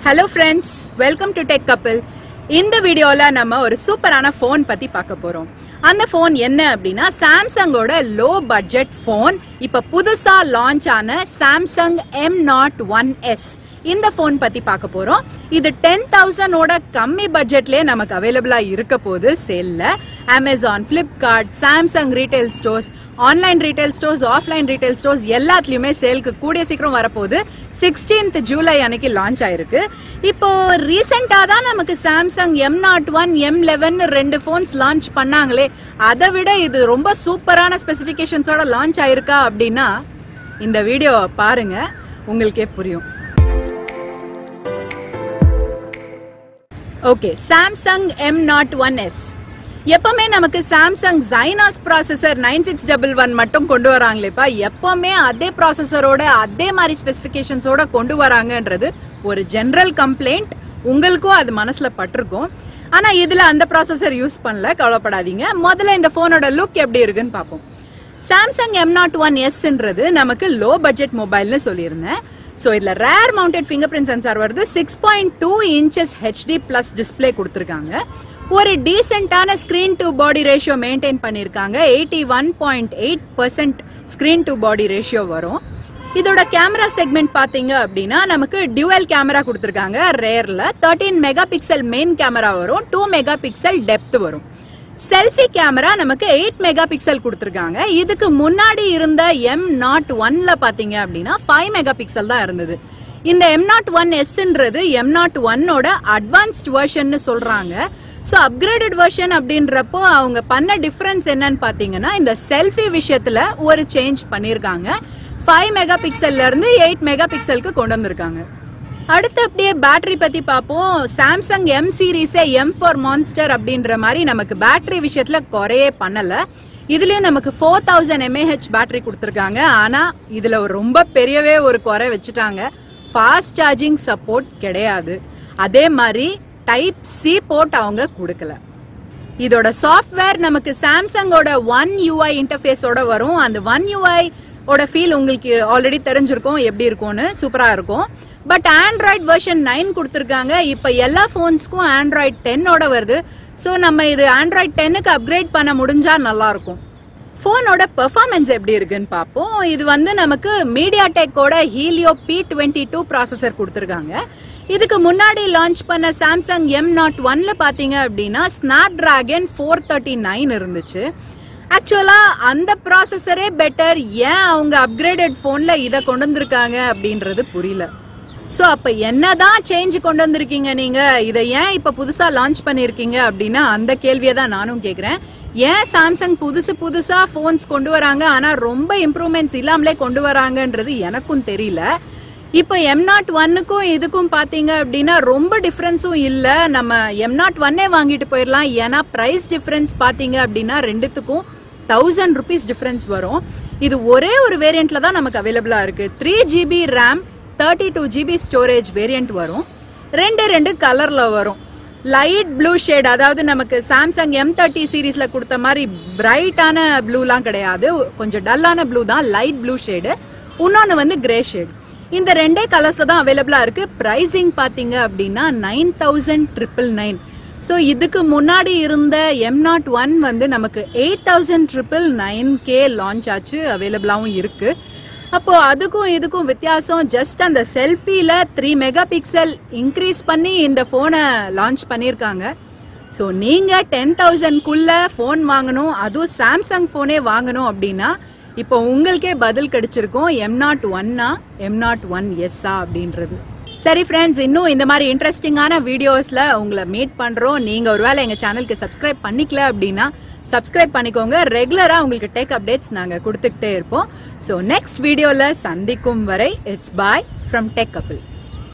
Hello friends, welcome to Tech Couple. In the video la nama ஒரு சூப்பரான phone பத்தி பார்க்க போறோம். அந்த phone என்ன அப்படினா Samsung ஓட low budget phone இப்ப புதுசா launch ஆன Samsung M01s இந்த phone பத்தி பார்க்க போறோம். இது 10,000 ஓட கம்மி பட்ஜெட்லயே நமக்கு அவேலபிளா இருக்க போகுது சேல்ல. Amazon, Flipkart, Samsung retail stores, online retail stores, offline retail stores எல்லாத்துலயுமே சேல்க்கு கூடிய சீக்கிரம் வரப்போகுது. 16th ஜூலை அன்னைக்கு லான்ச் ஆயிருக்கு. இப்போ ரீசெண்டா தான் நமக்கு Samsung M01, M11 ரெண்டு phones லான்ச் பண்ணாங்களே, அதை விட இது ரொம்ப சூப்பரான ஸ்பெசிபிகேஷன்ஸோட லான்ச் ஆயிருக்கா அப்படின்னா இந்த வீடியோ பாருங்க, உங்களுக்கே புரியும். ஓகே, Samsung M01s எப்பவுமே நமக்கு Samsung Exynos ப்ராசஸர் 9611 மட்டும் கொண்டு வராங்களேப்பா, எப்பவுமே அதே ப்ராசஸரோட அதே மாதிரி ஸ்பெசிஃபிகேஷன்ஸோட கொண்டு வராங்கன்றது ஒரு ஜெனரல் கம்ப்ளைண்ட். உங்களுக்கும் அது மனசுல பட்டிருக்கும். ஆனா இதுல அந்த ப்ராசஸர் யூஸ் பண்ணல, கவலைப்படாதீங்க. முதல்ல இந்த போனோட லுக் எப்படி இருக்குன்னு பார்ப்போம். Samsung M01sன்றது நமக்கு லோ பட்ஜெட் மொபைல்னு சொல்லியிருந்தேன். ஸோ இதில் rear mounted finger print sensor வருது. 6.2 inches HD ப்ளஸ் டிஸ்பிளே கொடுத்துருக்காங்க. ஒரு டீசென்டான screen to body ratio maintain பண்ணியிருக்காங்க. 81.8% ஸ்க்ரீன் டு பாடி ரேஷியோ வரும். இதோட கேமரா செக்மெண்ட் பார்த்தீங்க அப்படின்னா நமக்கு டியூவல் கேமரா கொடுத்துருக்காங்க. ரேர்ல 13 மெகா பிக்சல் மெயின் கேமரா வரும், 2 மெகா பிக்சல் டெப்த் வரும். செல்ஃபி கேமரா நமக்கு 8 மெகா பிக்சல் கொடுத்துருக்காங்க. இதுக்கு முன்னாடி இருந்த M01ல பாத்தீங்க அப்படின்னா 5 மெகா பிக்சல் தான் இருந்தது. இந்த M01sன்றது M01ஓட அட்வான்ஸ்ட் வெர்ஷன் சொல்றாங்க. ஸோ அப்கிரேடட் வெர்ஷன் அப்படின்றப்போ அவங்க பண்ண டிஃபரன்ஸ் என்னன்னு பாத்தீங்கன்னா இந்த செல்ஃபி விஷயத்துல ஒரு சேஞ்ச் பண்ணிருக்காங்க. 5 மெகா பிக்சல்ல இருந்து 8 மெகா பிக்சலுக்கு கொண்டு வந்திருக்காங்க. அடுத்து அப்படியே பேட்டரி பத்தி பார்ப்போம். Samsung M சீரீஸே M for Monster அப்படின்ற மாதிரி நமக்கு பேட்டரி விஷயத்துல குறையே பண்ணல. இதுலயும் நமக்கு 4000 mAh பேட்டரி கொடுத்துருக்காங்க. ஆனா இதுல ரொம்ப பெரியவே ஒரு குறை வச்சுட்டாங்க, ஃபாஸ்ட் சார்ஜிங் சப்போர்ட் கிடையாது. அதே மாதிரி டைப் சி போர்ட் அவங்க கொடுக்கல. இதோட சாஃப்ட்வேர் நமக்கு சாம்சங்கோட One UI இன்டர்ஃபேஸோட வரும். அந்த One UI ஓட ஃபீல் உங்களுக்கு ஆல்ரெடி தெரிஞ்சிருக்கும், எப்படி இருக்கும்னு. சூப்பரா இருக்கும். பட் ஆண்ட்ராய்ட் வெர்ஷன் 9 கொடுத்துருக்காங்க. இப்போ எல்லா ஃபோன்ஸ்க்கும் ஆண்ட்ராய்ட் 10ஓட வருது. ஸோ நம்ம இது ஆண்ட்ராய்ட் 10க்கு அப்கிரேட் பண்ண முடிஞ்சா நல்லா இருக்கும். ஃபோனோட பெர்ஃபார்மன்ஸ் எப்படி இருக்குன்னு பார்ப்போம். இது வந்து நமக்கு மீடியாடெக்கோட ஹீலியோ P22 ப்ராசஸர் கொடுத்துருக்காங்க. இதுக்கு முன்னாடி லான்ச் பண்ண Samsung M01ல பார்த்தீங்க அப்படின்னா ஸ்னாப்டிராகன் 439 இருந்துச்சு. ஆக்சுவலா அந்த ப்ராசஸரே பெட்டர். ஏன் அவங்க அப்கிரேடட் போன்ல இதை கொண்டு வந்திருக்காங்க அப்படின்றது புரியல. ஸோ அப்ப என்னதான் சேஞ்ச் கொண்டு வந்திருக்கீங்க நீங்க, இதை ஏன் இப்ப புதுசா லான்ச் பண்ணிருக்கீங்க அப்படின்னா அந்த கேள்வியை தான் நானும் கேட்கிறேன். ஏன் சாம்சங் புதுசா போன்ஸ் கொண்டு வராங்க ஆனா ரொம்ப இம்ப்ரூவ்மெண்ட்ஸ் இல்லாமலே கொண்டு வராங்கன்றது எனக்கும் தெரியல. இப்போ M01க்கும் இதுக்கும் பாத்தீங்க அப்படின்னா ரொம்ப டிஃபரன்ஸும் இல்ல. நம்ம M01 வாங்கிட்டு போயிடலாம். ஏன்னா பிரைஸ் டிஃபரன்ஸ் பாத்தீங்க அப்படின்னா ரெண்டுத்துக்கும் 1000 rupees டிஃபரன்ஸ் வரும். இது ஒரே ஒரு வேரியண்ட்ல தான் நமக்கு அவைலபிளா இருக்கு. 3GB RAM 32GB storage variant வரும். ரெண்டு கலர்ல வரும். லைட் ப்ளூ ஷேட், அதாவது நமக்கு சாம்சங் M30 சீரீஸ்ல கொடுத்த மாதிரி பிரைட்டான ப்ளூலாம் கிடையாது, கொஞ்சம் டல்லான ப்ளூ தான், லைட் ப்ளூ ஷேடு. இன்னொன்னு வந்து கிரே ஷேட். இந்த ரெண்டே கலர்ஸ் தான் அவைலபிளா இருக்கு. பிரைசிங் பாத்தீங்க அப்படின்னா 9,999. ஸோ இதுக்கு முன்னாடி இருந்த M01 வந்து நமக்கு 8,999K லான்ச் ஆச்சு, அவைலபிளாவும் இருக்கு. அப்போ அதுக்கும் இதுக்கும் வித்தியாசம் ஜஸ்ட் அந்த செல்ஃபில 3 மெகா பிக்சல் இன்க்ரீஸ் பண்ணி இந்த போனை லான்ச் பண்ணியிருக்காங்க. ஸோ நீங்க 10,000க்குள்ள போன் வாங்கணும், அதுவும் சாம்சங் போனே வாங்கணும் அப்படின்னா இப்போ உங்களுக்கே பதில் கிடைச்சிருக்கும், M01 M01s அப்படின்றது. சரி ஃப்ரெண்ட்ஸ், இன்னும் இந்த மாதிரி இன்ட்ரெஸ்டிங்கான வீடியோஸ்ல உங்களை மீட் பண்றோம். நீங்க ஒருவேளை எங்க சேனலுக்கு சப்ஸ்கிரைப் பண்ணிக்கல அப்படின்னா சப்ஸ்கிரைப் பண்ணிக்கோங்க. ரெகுலரா உங்களுக்கு டெக் அப்டேட்ஸ் நாங்க கொடுத்துக்கிட்டே இருப்போம். ஸோ நெக்ஸ்ட் வீடியோல சந்திக்கும் வரை it's bye from tech couple.